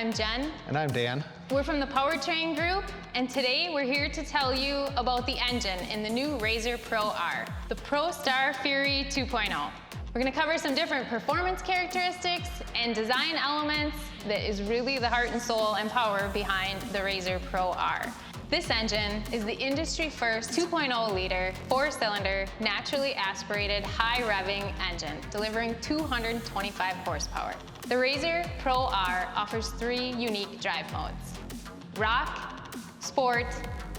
I'm Jen. And I'm Dan. We're from the Powertrain Group, and today we're here to tell you about the engine in the new RZR Pro R, the ProStar Fury 2.0. We're going to cover some different performance characteristics and design elements that is really the heart and soul and power behind the RZR Pro R. This engine is the industry first 2.0 liter, 4-cylinder, naturally aspirated, high-revving engine, delivering 225 horsepower. The RZR Pro R offers 3 unique drive modes: Rock, Sport,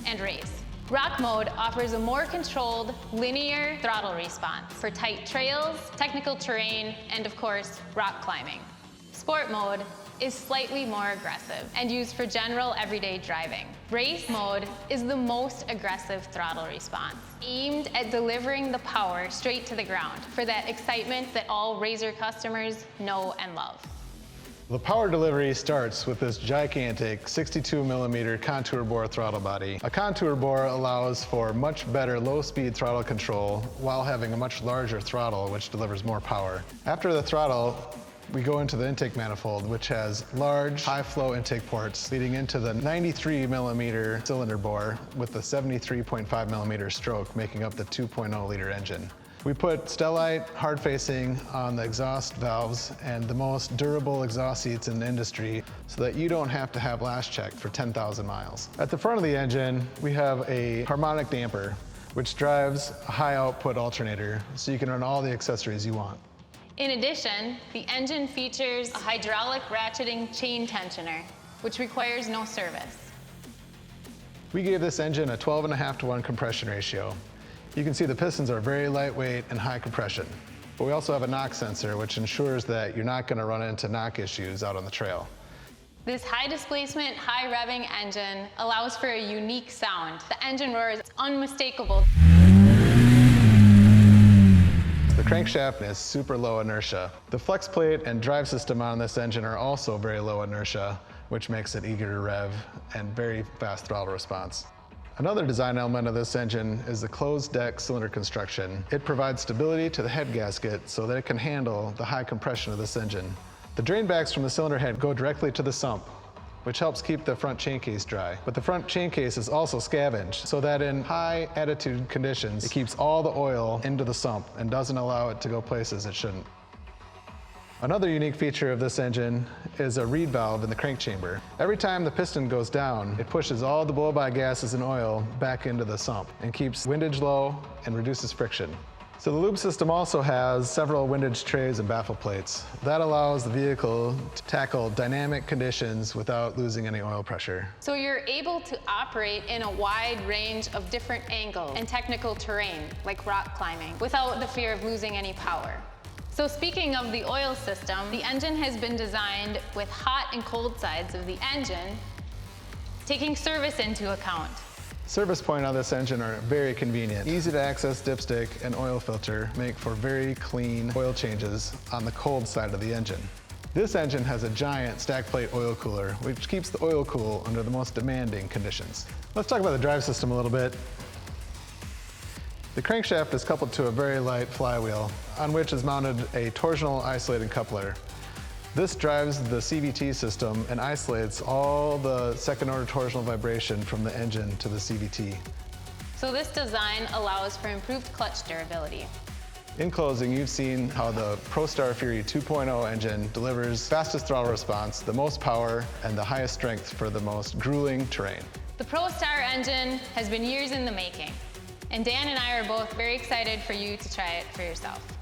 and Race. Rock mode offers a more controlled, linear throttle response for tight trails, technical terrain, and of course, rock climbing. Sport mode is slightly more aggressive and used for general everyday driving. Race mode is the most aggressive throttle response, aimed at delivering the power straight to the ground for that excitement that all RZR customers know and love. The power delivery starts with this gigantic 62mm contour bore throttle body. A contour bore allows for much better low-speed throttle control while having a much larger throttle, which delivers more power. After the throttle, we go into the intake manifold, which has large, high-flow intake ports leading into the 93mm cylinder bore with the 73.5mm stroke, making up the 2.0-liter engine. We put Stellite hard facing on the exhaust valves and the most durable exhaust seats in the industry so that you don't have to have last checked for 10,000 miles. At the front of the engine, we have a Harmonic Damper, which drives a high output alternator so you can run all the accessories you want. In addition, the engine features a hydraulic ratcheting chain tensioner, which requires no service. We gave this engine a 12.5:1 compression ratio. You can see the pistons are very lightweight and high compression. But we also have a knock sensor, which ensures that you're not going to run into knock issues out on the trail. This high displacement, high revving engine allows for a unique sound. The engine roar is unmistakable. The crankshaft is super low inertia. The flex plate and drive system on this engine are also very low inertia, which makes it eager to rev and very fast throttle response. Another design element of this engine is the closed deck cylinder construction. It provides stability to the head gasket so that it can handle the high compression of this engine. The drain backs from the cylinder head go directly to the sump, which helps keep the front chain case dry. But the front chain case is also scavenged so that in high attitude conditions, it keeps all the oil into the sump and doesn't allow it to go places it shouldn't. Another unique feature of this engine is a reed valve in the crank chamber. Every time the piston goes down, it pushes all the blow-by gases and oil back into the sump and keeps windage low and reduces friction. So the lube system also has several windage trays and baffle plates. That allows the vehicle to tackle dynamic conditions without losing any oil pressure. So you're able to operate in a wide range of different angles and technical terrain, like rock climbing, without the fear of losing any power. So speaking of the oil system, the engine has been designed with hot and cold sides of the engine, taking service into account. Service point on this engine are very convenient. Easy to access dipstick and oil filter make for very clean oil changes on the cold side of the engine. This engine has a giant stack plate oil cooler, which keeps the oil cool under the most demanding conditions. Let's talk about the drive system a little bit. The crankshaft is coupled to a very light flywheel, on which is mounted a torsional isolating coupler. This drives the CVT system and isolates all the second-order torsional vibration from the engine to the CVT. So this design allows for improved clutch durability. In closing, you've seen how the ProStar Fury 2.0 engine delivers fastest throttle response, the most power, and the highest strength for the most grueling terrain. The ProStar engine has been years in the making, and Dan and I are both very excited for you to try it for yourself.